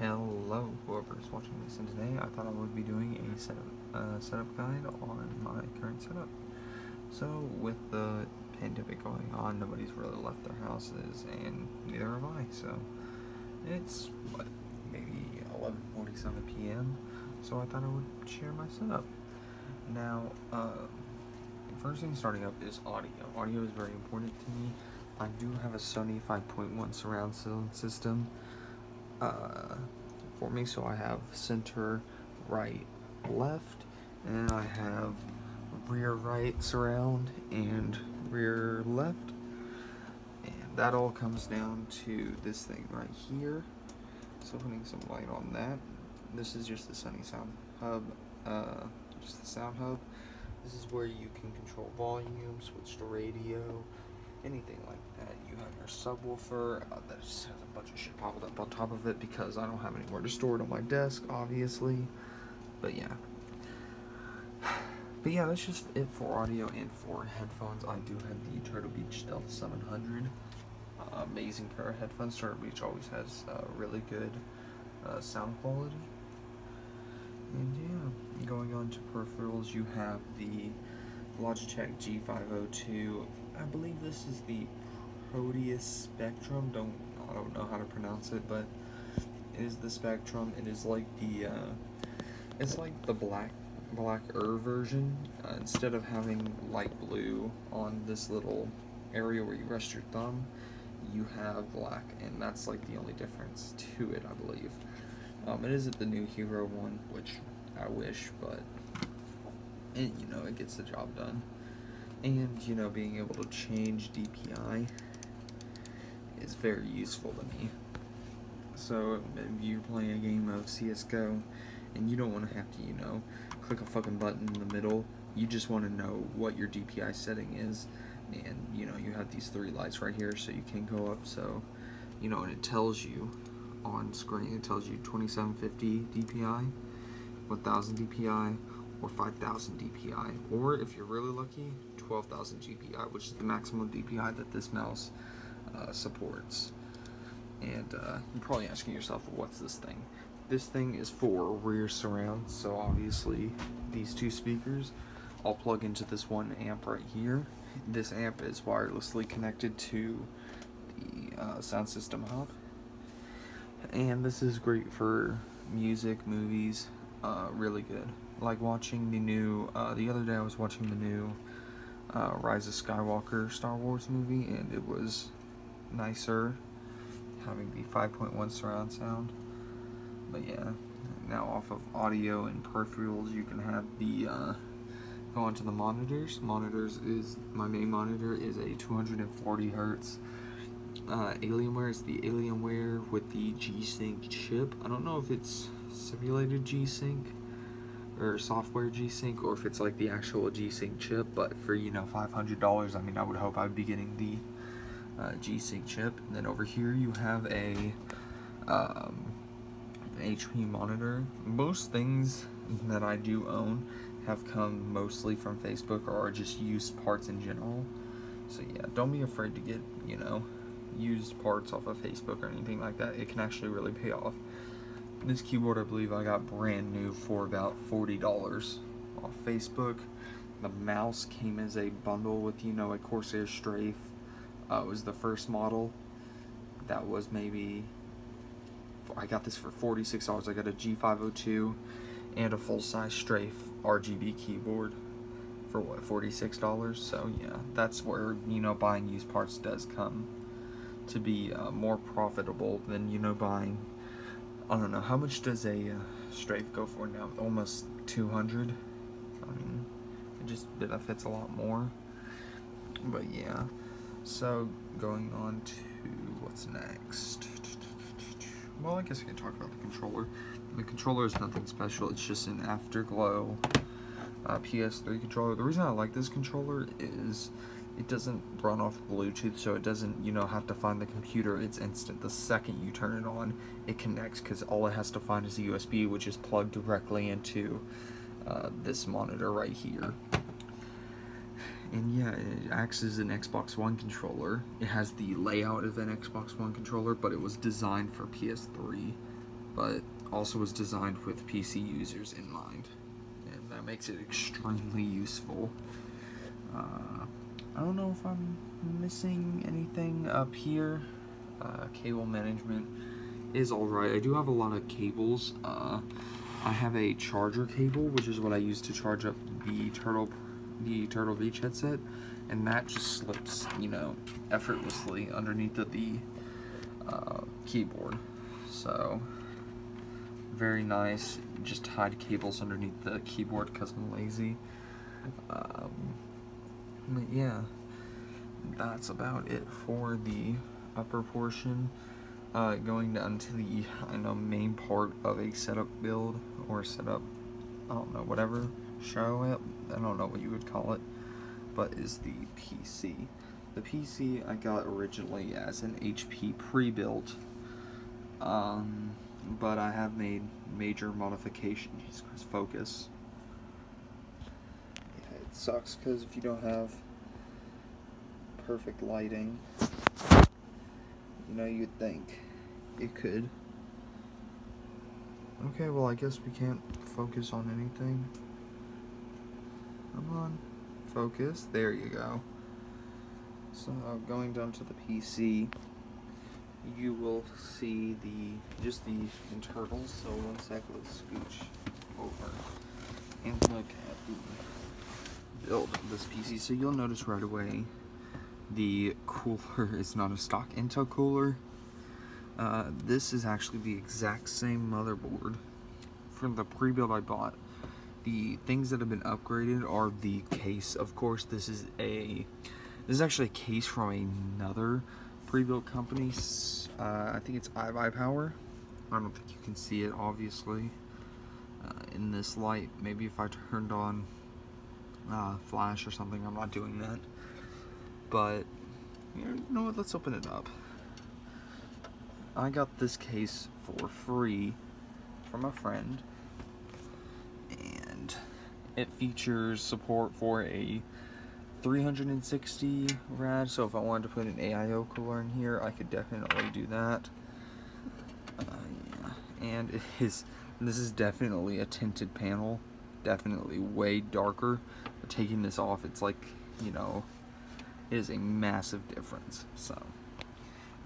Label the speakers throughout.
Speaker 1: Hello, whoever's watching this, and today I thought I would be doing a setup guide on my current setup. So, with the pandemic going on, nobody's really left their houses, and neither have I. So, it's maybe 11:47 p.m. So I thought I would share my setup. Now, first thing starting up is audio. Audio is very important to me. I do have a Sony 5.1 surround sound system for me, so I have center, right, left, and I have rear right surround and rear left, and that all comes down to this thing right here. So putting some light on that. This is just the Sony sound hub, just the sound hub. This is where you can control volume, switch to radio, anything like that. You have your subwoofer that just has a bunch of shit piled up on top of it because I don't have anywhere to store it on my desk, obviously. But yeah, that's just it for audio. And for headphones, I do have the Turtle Beach Stealth 700. Amazing pair of headphones. Turtle Beach always has really good sound quality. And yeah, going on to peripherals, you have the Logitech G502. I believe this is the Proteus Spectrum. I don't know how to pronounce it, but it is the Spectrum. It is like the it's like the blacker version. Instead of having light blue on this little area where you rest your thumb, you have black, and that's like the only difference to it, I believe. It isn't the new Hero one, which I wish, but it gets the job done. And being able to change DPI is very useful to me. So if you're playing a game of CS:GO and you don't want to have to click a fucking button in the middle, you just want to know what your DPI setting is, and you have these three lights right here, so you can go up. So and it tells you on screen, it tells you 2750 DPI, 1000 DPI, or 5000 DPI, or if you're really lucky, 12,000 DPI, which is the maximum DPI that this mouse supports. And you're probably asking yourself, well, what's this thing? This thing is for rear surround, so obviously these two speakers, I'll plug into this one amp right here. This amp is wirelessly connected to the sound system hub, and this is great for music, movies, really good. Like watching the new, the other day I was watching the new Rise of Skywalker Star Wars movie, and it was nicer having the 5.1 surround sound. But yeah, now off of audio and peripherals, you can have the, go on to the monitors. My main monitor is a 240 hertz Alienware. It's the Alienware with the G-Sync chip. I don't know if it's simulated G-Sync or software G-Sync, or if it's like the actual G-Sync chip, but for $500, I mean, I would hope I'd be getting the G-Sync chip. And then over here you have a HP monitor. Most things that I do own have come mostly from Facebook or are just used parts in general. So yeah, don't be afraid to get used parts off of Facebook or anything like that. It can actually really pay off. This keyboard, I believe I got brand new for about $40 off Facebook. The mouse came as a bundle with a Corsair Strafe. It was the first model. That was I got this for $46. I got a G502 and a full-size Strafe RGB keyboard for what, $46? So yeah, that's where buying used parts does come to be more profitable than buying. I don't know, how much does a Strafe go for now? Almost 200. I mean, it just benefits a lot more. But yeah, so going on to what's next. Well, I guess I can talk about the controller. The controller is nothing special. It's just an Afterglow PS3 controller. The reason I like this controller is it doesn't run off Bluetooth, so it doesn't, have to find the computer. It's instant. The second you turn it on, it connects, because all it has to find is a USB, which is plugged directly into this monitor right here. And yeah, it acts as an Xbox One controller. It has the layout of an Xbox One controller, but it was designed for PS3. but also was designed with PC users in mind, and that makes it extremely useful. I don't know if I'm missing anything up here. Cable management is alright. I do have a lot of cables. I have a charger cable, which is what I use to charge up the Turtle Beach headset, and that just slips, you know, effortlessly underneath of the keyboard. So, very nice. Just hide cables underneath the keyboard because I'm lazy. But yeah, that's about it for the upper portion. Going down to the main part of a setup build or setup, I don't know, whatever, show it, I don't know what you would call it, but is the PC. The PC I got originally as an HP pre-built, but I have made major modifications. Jesus Christ, focus. Yeah, it sucks because if you don't have perfect lighting, you know, you'd think it could. Okay, well, I guess we can't focus on anything. Come on, focus. There you go. So, going down to the PC, you will see just the internals. So, one sec, let's scooch over and look at the build of this PC. So, you'll notice right away the cooler is not a stock Intel cooler. This is actually the exact same motherboard from the pre-build I bought. The things that have been upgraded are the case. Of course, this is actually a case from another pre-built company. I think it's IBUYPOWER. I don't think you can see it, obviously, in this light. Maybe if I turned on flash or something. I'm not doing that. But, you know what, let's open it up. I got this case for free from a friend, and it features support for a 360 rad, so if I wanted to put an AIO cooler in here, I could definitely do that. Yeah. And this is definitely a tinted panel, definitely way darker. But taking this off, it's like, you know, it is a massive difference. So,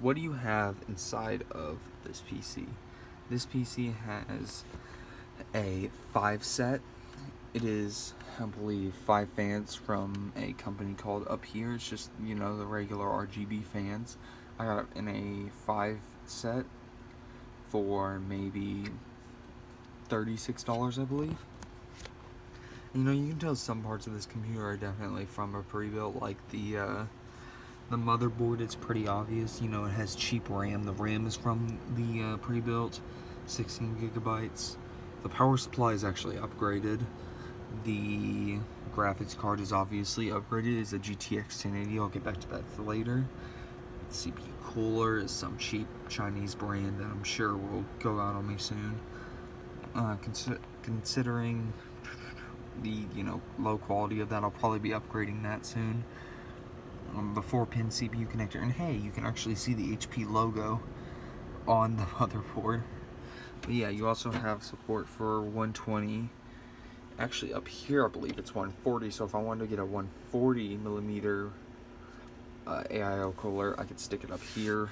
Speaker 1: what do you have inside of this PC? This PC has a 5 set. It is, I believe, 5 fans from a company called Uphere. It's just, you know, the regular RGB fans. I got it in a 5 set for maybe $36, I believe. You know, you can tell some parts of this computer are definitely from a pre-built, like the motherboard. It's pretty obvious. You know, it has cheap RAM. The RAM is from the pre-built, 16 gigabytes. The power supply is actually upgraded. The graphics card is obviously upgraded. It's a GTX 1080. I'll get back to that later. The CPU cooler is some cheap Chinese brand that I'm sure will go out on me soon. Considering the, you know, low quality of that, I'll probably be upgrading that soon. The 4-pin CPU connector, and hey, you can actually see the HP logo on the motherboard. But yeah, you also have support for 120. Actually, up here, I believe it's 140. So if I wanted to get a 140 millimeter AIO cooler, I could stick it up here,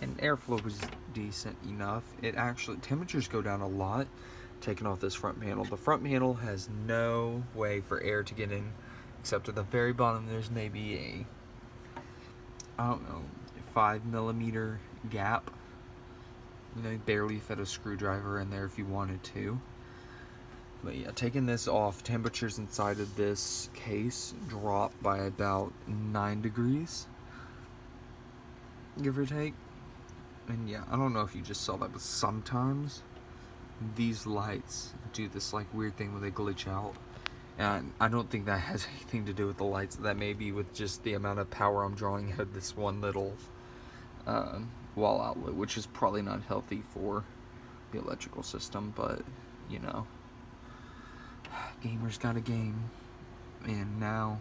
Speaker 1: and airflow was decent enough. It actually, temperatures go down a lot taking off this front panel. The front panel has no way for air to get in, except at the very bottom there's maybe a, I don't know, 5 millimeter gap. You know, you barely fit a screwdriver in there if you wanted to. But yeah, taking this off, temperatures inside of this case drop by about 9 degrees, give or take. And yeah, I don't know if you just saw that, but sometimes these lights do this like weird thing where they glitch out. And I don't think that has anything to do with the lights. That may be with just the amount of power I'm drawing out of this one little wall outlet, which is probably not healthy for the electrical system, but you know, gamers got a game. And now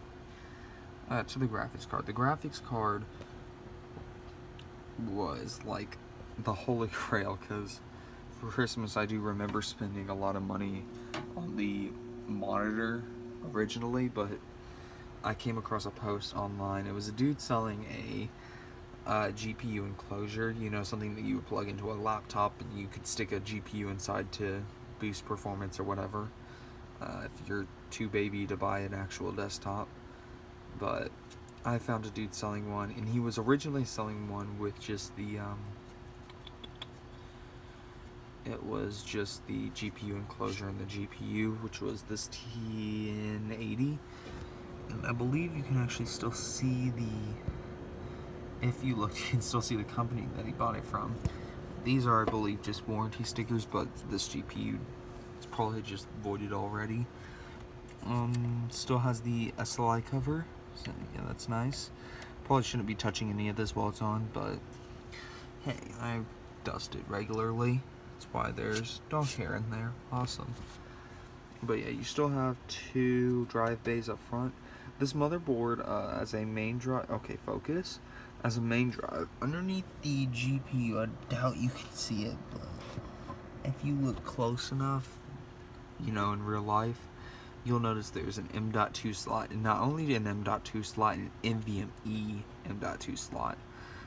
Speaker 1: to the graphics card. The graphics card was like the holy grail, because for Christmas, I do remember spending a lot of money on the monitor originally, but I came across a post online. It was a dude selling a GPU enclosure, you know, something that you would plug into a laptop and you could stick a GPU inside to boost performance or whatever, if you're too baby to buy an actual desktop. But I found a dude selling one, and he was originally selling one with just the it was just the GPU enclosure and the GPU, which was this T1080, and I believe you can actually still see if you look, you can still see the company that he bought it from. These are, I believe, just warranty stickers, but this GPU is probably just voided already. Still has the SLI cover, so yeah, that's nice. Probably shouldn't be touching any of this while it's on, but hey, I dust it regularly. That's why there's dog hair in there. Awesome. But yeah, you still have 2 drive bays up front. This motherboard, as a main drive, okay, focus. As a main drive, underneath the GPU, I doubt you can see it, but if you look close enough, you know, in real life, you'll notice there's an M.2 slot, and not only an M.2 slot, an NVMe M.2 slot.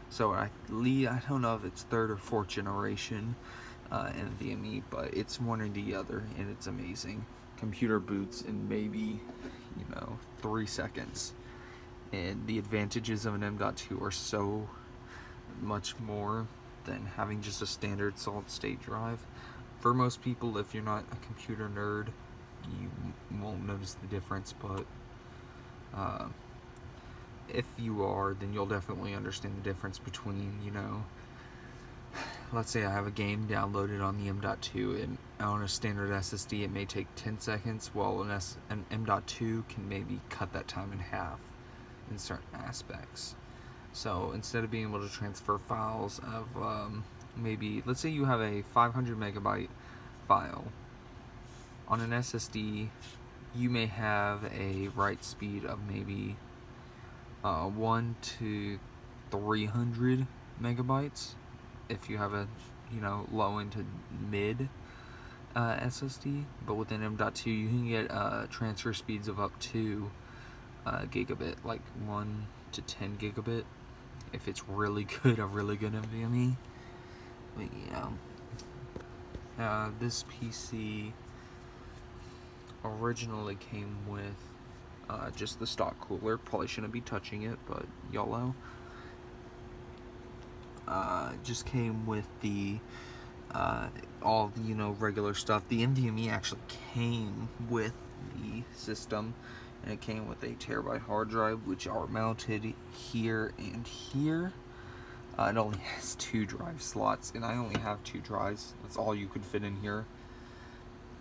Speaker 1: So I don't know if it's 3rd or 4th generation NVMe, but it's one or the other, and it's amazing. Computer boots in maybe, 3 seconds. And the advantages of an M.2 are so much more than having just a standard solid state drive. For most people, if you're not a computer nerd, you won't notice the difference, but if you are, then you'll definitely understand the difference between, let's say I have a game downloaded on the M.2, and on a standard SSD it may take 10 seconds, while an M.2 can maybe cut that time in half in certain aspects. So instead of being able to transfer files of maybe, let's say you have a 500 megabyte file on an SSD, you may have a write speed of maybe 1 to 300 megabytes if you have a low into mid SSD. But with an M.2 you can get transfer speeds of up to gigabit, like 1 to 10 gigabit if it's really good, a really good NVMe. But yeah, this PC originally came with just the stock cooler. Probably shouldn't be touching it, but YOLO. Just came with the all the regular stuff. The NVMe actually came with the system, and it came with a terabyte hard drive, which are mounted here and here. It only has 2 drive slots, and I only have 2 drives. That's all you could fit in here,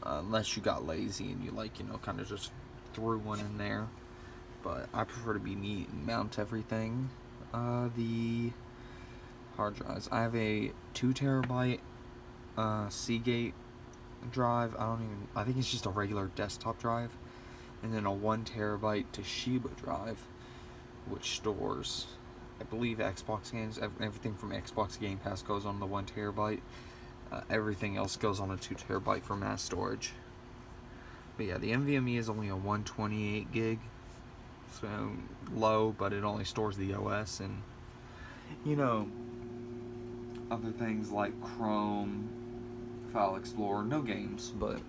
Speaker 1: unless you got lazy and you kind of just threw one in there. But I prefer to be neat and mount everything. The hard drives, I have a 2 terabyte Seagate drive. I think it's just a regular desktop drive, and then a 1 terabyte Toshiba drive, which stores, I believe, Xbox games. Everything from Xbox Game Pass goes on the 1 terabyte. Everything else goes on a 2 terabyte for mass storage. But yeah, the NVMe is only a 128 gig, so low, but it only stores the OS and other things like Chrome, File Explorer, no games, but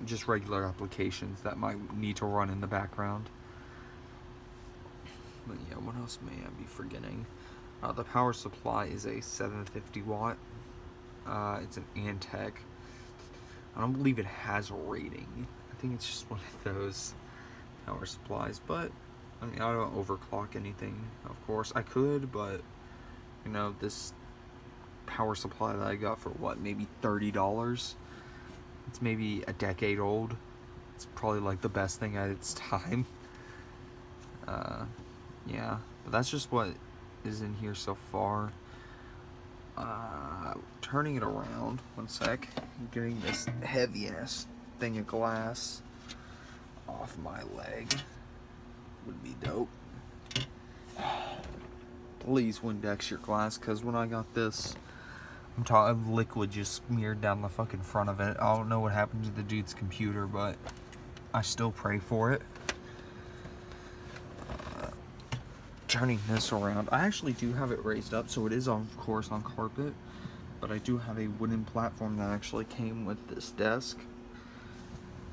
Speaker 1: just regular applications that might need to run in the background. But yeah, what else may I be forgetting? The power supply is a 750 watt. It's an Antec. I don't believe it has a rating. I think it's just one of those power supplies, but I don't overclock anything, of course. I could, but this power supply that I got for maybe $30. It's maybe a decade old. It's probably like the best thing at its time. Yeah, but that's just what is in here so far. Turning it around, one sec. Getting this heavy ass thing of glass off my leg would be dope. Please Windex your glass, because when I got this I'm talking liquid just smeared down the fucking front of it. I don't know what happened to the dude's computer, but I still pray for it. Turning this around, I actually do have it raised up, so it is of course on carpet, but I do have a wooden platform that actually came with this desk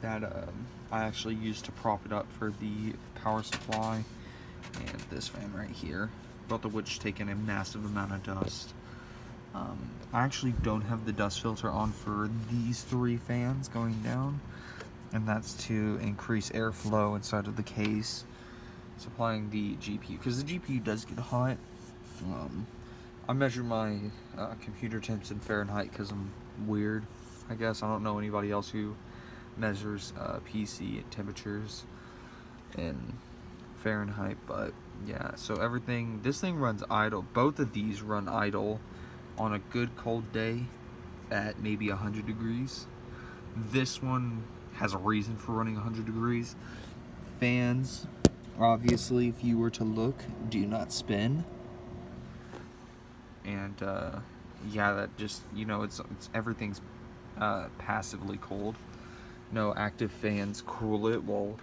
Speaker 1: that I actually used to prop it up for the power supply and this fan right here, both of which take in a massive amount of dust. I actually don't have the dust filter on for these 3 fans going down, and that's to increase airflow inside of the case, supplying the GPU, because the GPU does get hot. I measure my computer temps in Fahrenheit because I'm weird, I guess. I don't know anybody else who measures PC temperatures in Fahrenheit, but yeah, so everything, this thing runs idle. Both of these run idle on a good cold day at maybe 100 degrees. This one has a reason for running 100 degrees. Fans, obviously, if you were to look, do not spin. And yeah, that just, you know, it's everything's passively cold. No active fans cool it while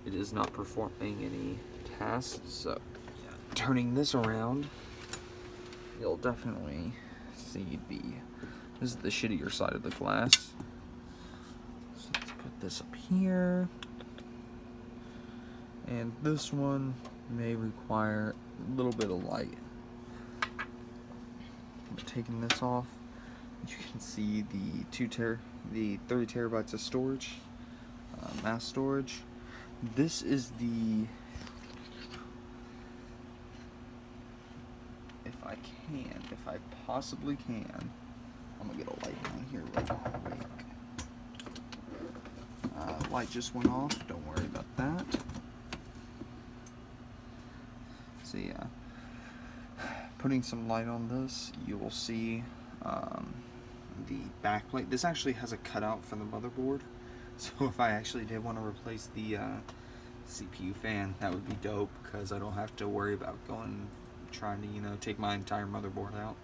Speaker 1: it is not performing any tasks. So yeah, turning this around, you'll definitely see this is the shittier side of the glass. So let's put this up here. And this one may require a little bit of light. Taking this off, you can see the 30 terabytes of storage, mass storage. This is the, if I possibly can, I'm gonna get a light down here real quick. Light just went off, don't worry about that. So yeah, putting some light on this, you will see the backplate. This actually has a cutout for the motherboard, so if I actually did want to replace the CPU fan, that would be dope, because I don't have to worry about trying to, you know, take my entire motherboard out.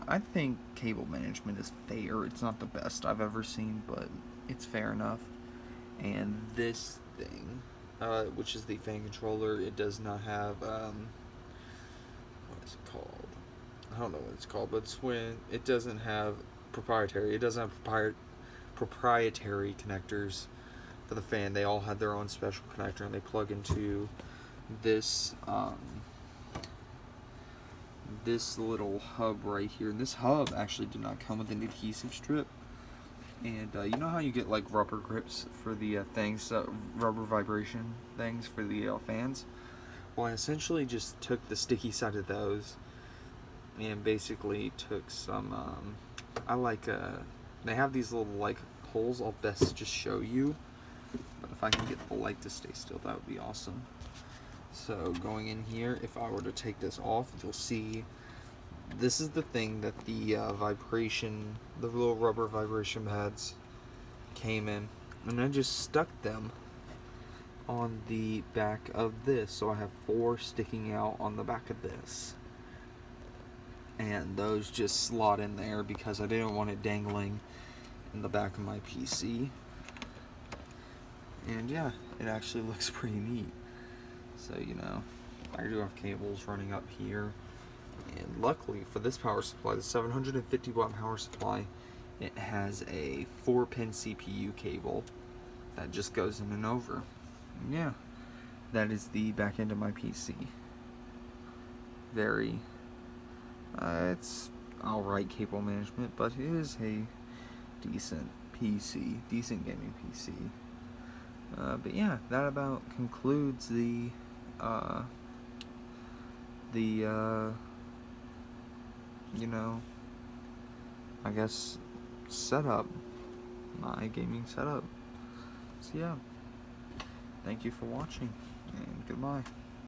Speaker 1: I think cable management is fair. It's not the best I've ever seen, but it's fair enough. And this thing, which is the fan controller, it does not have, what is it called? I don't know what it's called, but it's when it doesn't have proprietary. It doesn't have proprietary connectors for the fan. They all have their own special connector, and they plug into this this little hub right here. And this hub actually did not come with an adhesive strip. And you know how you get like rubber grips for the things, rubber vibration things for the fans? Well, I essentially just took the sticky side of those and basically took some, they have these little like holes. I'll best just show you, but if I can get the light to stay still, that would be awesome. So going in here, if I were to take this off, you'll see this is the thing that the the little rubber vibration pads came in, and I just stuck them on the back of this. So I have 4 sticking out on the back of this, and those just slot in there because I didn't want it dangling in the back of my PC. And yeah, it actually looks pretty neat. So, you know, I do have cables running up here, and luckily for this power supply, the 750 watt power supply, it has a 4-pin CPU cable that just goes in and over. And yeah, that is the back end of my PC. Very, it's alright cable management, but it is a decent PC, decent gaming PC. But yeah, that about concludes the you know, I guess setup, my gaming setup. So yeah, thank you for watching, and goodbye.